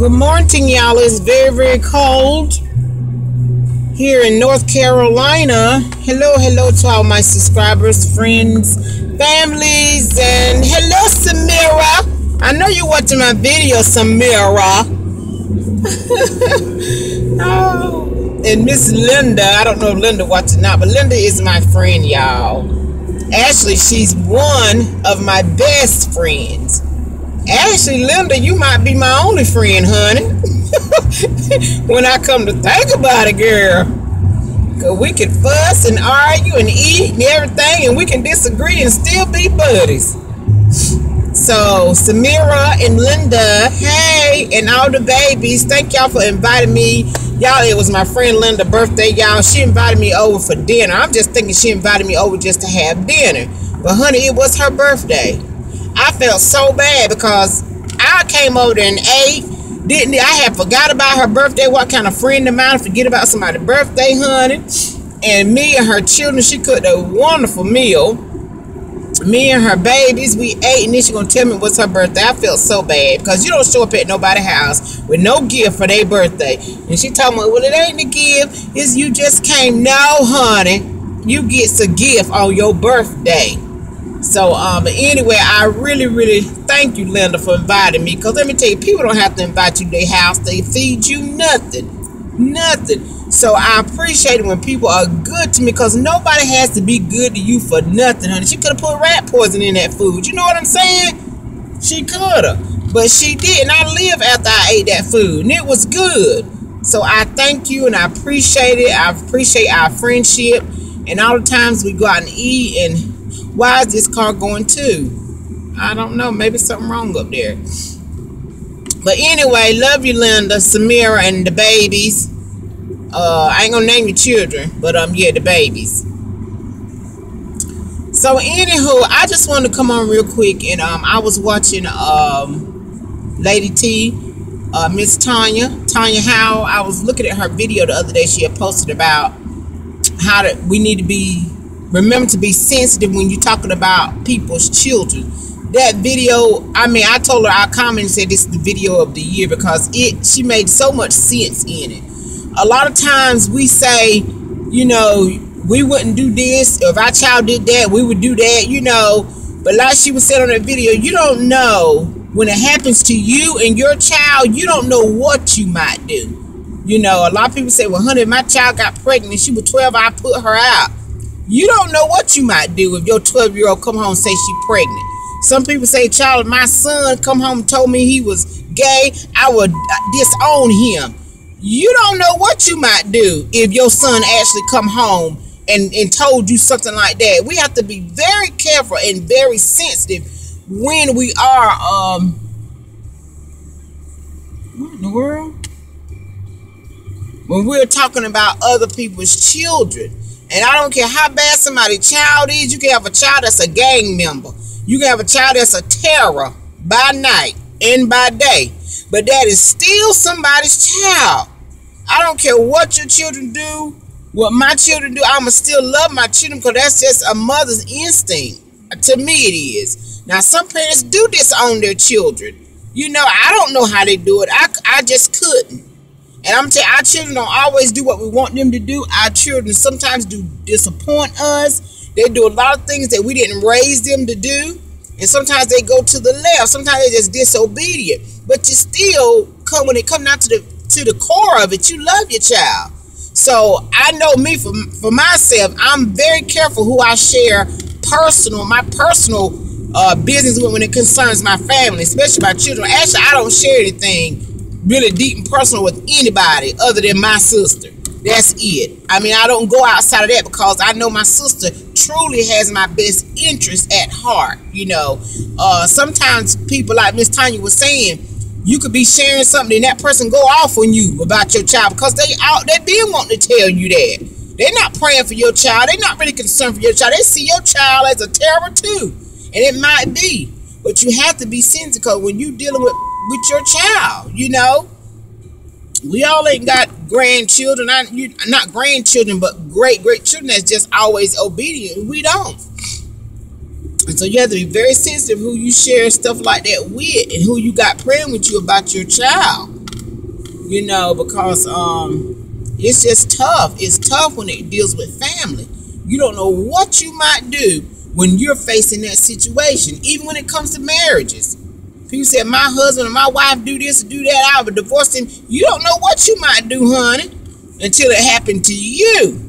Good morning, y'all. It's very, very cold here in North Carolina. Hello to all my subscribers, friends, families, and hello, Samira. I know you're watching my video, Samira. Oh, and Miss Linda. I don't know if Linda watches now, but Linda is my friend, y'all. Actually, she's one of my best friends. Actually, Linda, you might be my only friend, honey. When I come to think about it, girl. Because we can fuss and argue and eat and everything, and we can disagree and still be buddies. So, Samira and Linda, hey, and all the babies, thank y'all for inviting me. Y'all, it was my friend Linda's birthday, y'all. She invited me over for dinner. I'm just thinking she invited me over just to have dinner. But, honey, it was her birthday. I felt so bad because I came over there and ate. I had forgot about her birthday. What kind of friend of mine forget about somebody's birthday, honey? And me and her children, she cooked a wonderful meal. Me and her babies, we ate, and then she gonna tell me what's her birthday. I felt so bad because you don't show up at nobody's house with no gift for their birthday. And she told me, well, it ain't the gift, it's you just came. No, honey, you get a gift on your birthday. So, but anyway, I really thank you, Linda, for inviting me. Because let me tell you, people don't have to invite you to their house. They feed you nothing. So I appreciate it when people are good to me, because nobody has to be good to you for nothing, honey. She could have put rat poison in that food. You know what I'm saying? She could have. But she didn't. I lived after I ate that food, and it was good. So I thank you, and I appreciate it. I appreciate our friendship and all the times we go out and eat. And why is this car going too? I don't know. Maybe something wrong up there. But anyway, love you, Linda, Samira, and the babies. I ain't gonna name your children, but yeah, the babies. So anywho, I just wanted to come on real quick, and I was watching Lady T, Miss Tanya Howell. I was looking at her video the other day. She had posted about how we need to remember to be sensitive when you're talking about people's children. That video, I mean, I told her, I commented and said this is the video of the year because she made so much sense in it. A lot of times we say, you know, we wouldn't do this. If our child did that, we would do that, you know. But like she was saying on that video, you don't know when it happens to you and your child, you don't know what you might do. You know, a lot of people say, well, honey, if my child got pregnant and she was 12, I put her out. You don't know what you might do if your 12-year-old come home and say she's pregnant. Some people say, child, if my son come home and told me he was gay, I would disown him. You don't know what you might do if your son actually come home and told you something like that. We have to be very careful and very sensitive when we are, what in the world? When we're talking about other people's children. And I don't care how bad somebody's child is. You can have a child that's a gang member. You can have a child that's a terror by night and by day. But that is still somebody's child. I don't care what your children do, what my children do. I'ma still love my children because that's just a mother's instinct. To me it is. Now some parents do disown their children. You know, I don't know how they do it. I just couldn't. And I'm telling you, our children don't always do what we want them to do. Our children sometimes do disappoint us. They do a lot of things that we didn't raise them to do. And sometimes they go to the left. Sometimes they're just disobedient. But you still, when it comes down to the core of it, you love your child. So I know me, for myself, I'm very careful who I share my personal business with when it concerns my family, especially my children. Actually, I don't share anything really deep and personal with anybody other than my sister. That's it. I mean, I don't go outside of that because I know my sister truly has my best interest at heart. You know, sometimes people, like Miss Tanya was saying, you could be sharing something and that person go off on you about your child because they been wanting to tell you that. They're not praying for your child. They're not really concerned for your child. They see your child as a terror too. And it might be. But you have to be sensitive when you're dealing with your child, you know. We all ain't got grandchildren, not grandchildren, but great children that's just always obedient. We don't. And so you have to be very sensitive who you share stuff like that with and who you got praying with you about your child. you know, because it's just tough. It's tough when it deals with family. You don't know what you might do when you're facing that situation, even when it comes to marriages. People say, my husband and my wife do this or do that, I'll be divorced. And you don't know what you might do, honey, until it happened to you.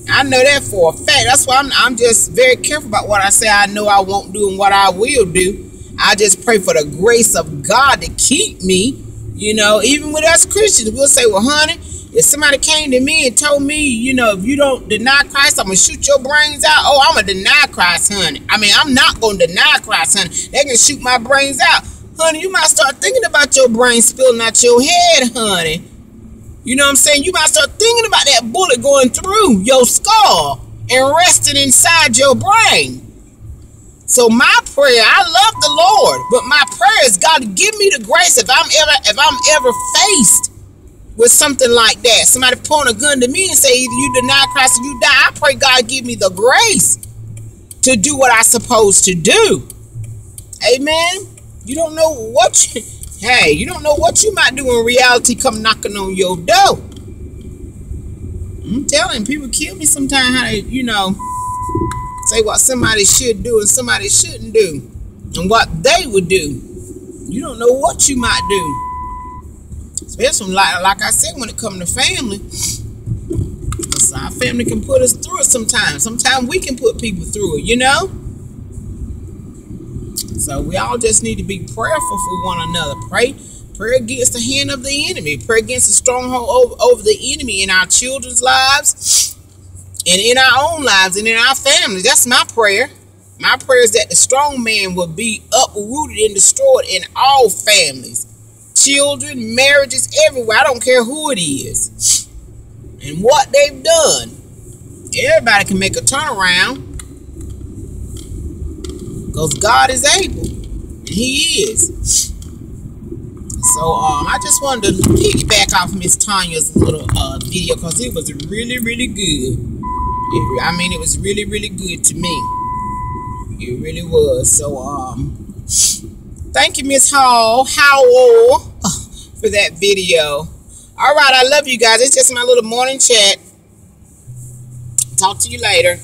I know that for a fact. That's why I'm just very careful about what I say I know I won't do and what I will do. I just pray for the grace of God to keep me. You know, even with us Christians, we'll say, well, honey, if somebody came to me and told me, you know, if you don't deny Christ, I'm going to shoot your brains out. Oh, I'm going to deny Christ, honey. I mean, I'm not going to deny Christ, honey. They can shoot my brains out. Honey, you might start thinking about your brain spilling out your head, honey. You know what I'm saying? You might start thinking about that bullet going through your skull and resting inside your brain. So my prayer, I love the Lord, but my prayer is God to give me the grace if I'm ever faced with something like that. Somebody point a gun to me and say, either you deny Christ or you die. I pray God give me the grace to do what I'm supposed to do. Amen. You don't know what you don't know what you might do when reality come knocking on your door. I'm telling you, people kill me sometimes how they, you know, say what somebody should do and somebody shouldn't do and what they would do. You don't know what you might do. Especially like I said, when it comes to family. Because our family can put us through it sometimes. Sometimes we can put people through it, you know? So we all just need to be prayerful for one another. Pray against the hand of the enemy. Pray against the stronghold over the enemy in our children's lives and in our own lives and in our families. That's my prayer. My prayer is that the strong man will be uprooted and destroyed in all families. Children, marriages, everywhere. I don't care who it is and what they've done. Everybody can make a turnaround because God is able. And He is. So I just wanted to piggyback off Miss Tanya's little video because it was really, really good. I mean, it was really, really good to me. It really was. So thank you, Miss Howell, for that video. All right, I love you guys. It's just my little morning chat. Talk to you later.